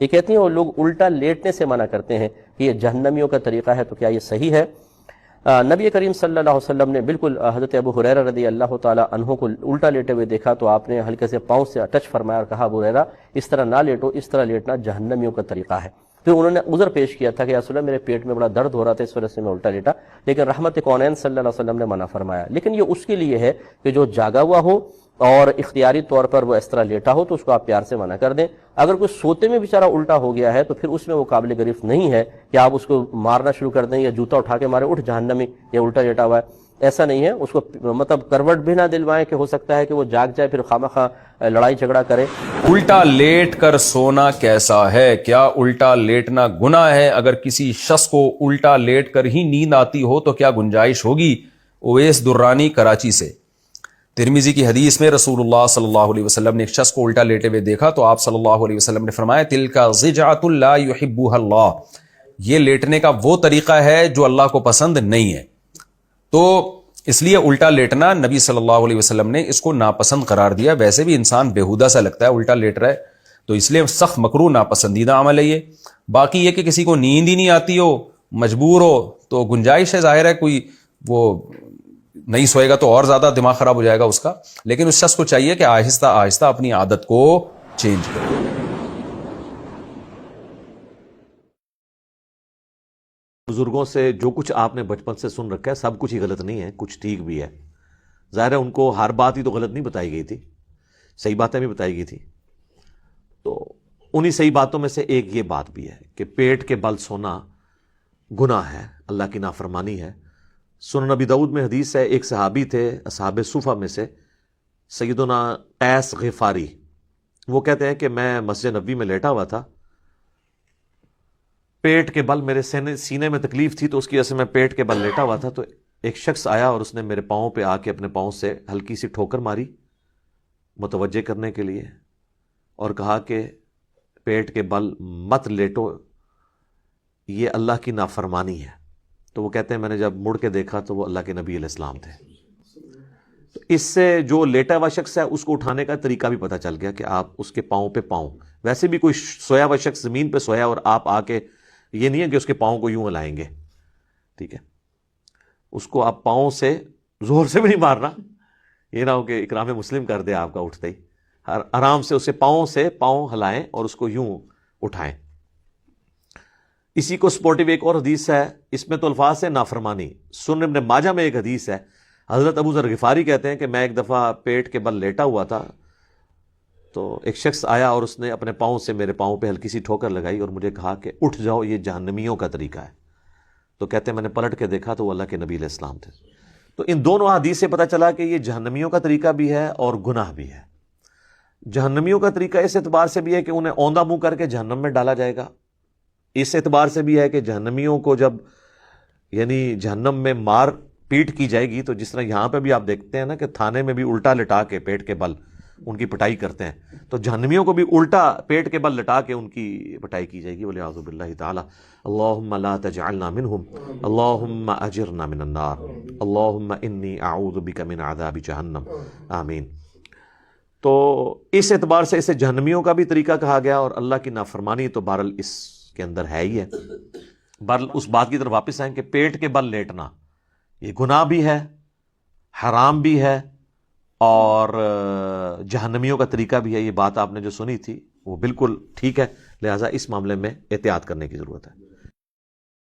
یہ کہتی ہیں وہ لوگ الٹا لیٹنے سے منع کرتے ہیں کہ یہ جہنمیوں کا طریقہ ہے، تو کیا یہ صحیح ہے؟ نبی کریم صلی اللہ علیہ وسلم نے بالکل حضرت ابو ہریرہ رضی اللہ تعالی عنہ کو الٹا لیٹے ہوئے دیکھا تو آپ نے ہلکے سے پاؤں سے ٹچ فرمایا اور کہا ابو ہریرہ اس طرح نہ لیٹو، اس طرح لیٹنا جہنمیوں کا طریقہ ہے۔ پھر انہوں نے عذر پیش کیا تھا کہ یا رسول اللہ میرے پیٹ میں بڑا درد ہو رہا تھا اس وجہ سے میں الٹا لیٹا، لیکن رحمت کونین صلی اللہ علیہ وسلم نے منع فرمایا۔ لیکن یہ اس کے لیے ہے کہ جو جاگا ہوا ہو اور اختیاری طور پر وہ اس طرح لیٹا ہو تو اس کو آپ پیار سے منع کر دیں۔ اگر کوئی سوتے میں بیچارہ الٹا ہو گیا ہے تو پھر اس میں وہ قابل گرفت نہیں ہے کہ آپ اس کو مارنا شروع کر دیں یا جوتا اٹھا کے مارے اٹھ جہنمی یا الٹا لیٹا ہوا ہے، ایسا نہیں ہے۔ اس کو مطلب کروٹ بھی نہ دلوائیں کہ ہو سکتا ہے کہ وہ جاگ جائے پھر خواہ لڑائی جھگڑا کرے۔ الٹا لیٹ کر سونا کیسا ہے؟ کیا الٹا لیٹنا گناہ ہے؟ اگر کسی شخص کو الٹا لیٹ کر ہی نیند آتی ہو تو کیا گنجائش ہوگی؟ اویس درانی کراچی سے۔ ترمذی کی حدیث میں رسول اللہ صلی اللہ علیہ وسلم نے ایک شخص کو الٹا لیٹے ہوئے دیکھا تو آپ صلی اللہ علیہ وسلم نے فرمایا تلک ضجعۃ لا یحبها اللہ، یہ لیٹنے کا وہ طریقہ ہے جو اللہ کو پسند نہیں ہے۔ تو اس لیے الٹا لیٹنا نبی صلی اللہ علیہ وسلم نے اس کو ناپسند قرار دیا۔ ویسے بھی انسان بےہودہ سا لگتا ہے الٹا لیٹ رہا ہے، تو اس لیے سخت مکروہ ناپسندیدہ عمل ہے یہ۔ باقی یہ کہ کسی کو نیند ہی نہیں آتی ہو، مجبور ہو، تو گنجائش ہے، ظاہر ہے کوئی وہ نہیں سوئے گا تو اور زیادہ دماغ خراب ہو جائے گا اس کا، لیکن اس شخص کو چاہیے کہ آہستہ آہستہ اپنی عادت کو چینج کرے۔ بزرگوں سے جو کچھ آپ نے بچپن سے سن رکھا ہے سب کچھ ہی غلط نہیں ہے، کچھ ٹھیک بھی ہے۔ ظاہر ہے ان کو ہر بات ہی تو غلط نہیں بتائی گئی تھی، صحیح باتیں بھی بتائی گئی تھی۔ تو انہی صحیح باتوں میں سے ایک یہ بات بھی ہے کہ پیٹ کے بل سونا گناہ ہے، اللہ کی نافرمانی ہے۔ سنن نبی داؤد میں حدیث ہے، ایک صحابی تھے اصحاب صوفہ میں سے، سیدنا قیس غفاری، وہ کہتے ہیں کہ میں مسجد نبوی میں لیٹا ہوا تھا، پیٹ کے بل میرے سینے میں تکلیف تھی تو اس کی وجہ سے میں پیٹ کے بل لیٹا ہوا تھا، تو ایک شخص آیا اور اس نے میرے پاؤں پہ آ کے اپنے پاؤں سے ہلکی سی ٹھوکر ماری متوجہ کرنے کے لیے، اور کہا کہ پیٹ کے بل مت لیٹو، یہ اللہ کی نافرمانی ہے۔ تو وہ کہتے ہیں میں نے جب مڑ کے دیکھا تو وہ اللہ کے نبی علیہ السلام تھے۔ تو اس سے جو لیٹا ہوا شخص ہے اس کو اٹھانے کا طریقہ بھی پتہ چل گیا کہ آپ اس کے پاؤں پہ پاؤں، ویسے بھی کوئی سویا ہوا شخص زمین پہ سویا اور آپ آ کے، یہ نہیں ہے کہ اس کے پاؤں کو یوں ہلائیں گے، ٹھیک ہے، اس کو آپ پاؤں سے زور سے بھی نہیں مارنا، یہ نہ ہو کہ اکرام مسلم کر دے آپ کا اٹھتے ہی، آرام سے اسے پاؤں سے پاؤں ہلائیں اور اس کو یوں اٹھائیں۔ اسی کو سپورٹیو ایک اور حدیث ہے، اس میں تو الفاظ ہے نافرمانی۔ سنن ابن ماجہ میں ایک حدیث ہے، حضرت ابو ذر غفاری کہتے ہیں کہ میں ایک دفعہ پیٹ کے بل لیٹا ہوا تھا تو ایک شخص آیا اور اس نے اپنے پاؤں سے میرے پاؤں پہ ہلکی سی ٹھوکر لگائی اور مجھے کہا کہ اٹھ جاؤ، یہ جہنمیوں کا طریقہ ہے۔ تو کہتے ہیں میں نے پلٹ کے دیکھا تو وہ اللہ کے نبی علیہ السلام تھے۔ تو ان دونوں حدیث سے پتہ چلا کہ یہ جہنمیوں کا طریقہ بھی ہے اور گناہ بھی ہے۔ جہنمیوں کا طریقہ اس اعتبار سے بھی ہے کہ انہیں اوندھا منہ کر کے جہنم میں ڈالا جائے گا، اس اعتبار سے بھی ہے کہ جہنمیوں کو جب یعنی جہنم میں مار پیٹ کی جائے گی تو جس طرح یہاں پہ بھی آپ دیکھتے ہیں نا کہ تھانے میں بھی الٹا لٹا کے پیٹ کے بل ان کی پٹائی کرتے ہیں، تو جہنمیوں کو بھی الٹا پیٹ کے بل لٹا کے ان کی پٹائی کی جائے گی۔ والعیاذ باللہ تعالی۔ اللہم لا تجعلنا منہم، اللہم اجرنا من النار، اللہم انی اعوذ بک من عذاب جہنم، آمین۔ تو اس اعتبار سے اسے جہنمیوں کا بھی طریقہ کہا گیا، اور اللہ کی نافرمانی تو بہرحال اس کے اندر ہے ہی ہے۔ بہرحال اس بات کی طرف واپس آئیں کہ پیٹ کے بل لیٹنا یہ گناہ بھی ہے، حرام بھی ہے، اور جہنمیوں کا طریقہ بھی ہے۔ یہ بات آپ نے جو سنی تھی وہ بالکل ٹھیک ہے، لہٰذا اس معاملے میں احتیاط کرنے کی ضرورت ہے۔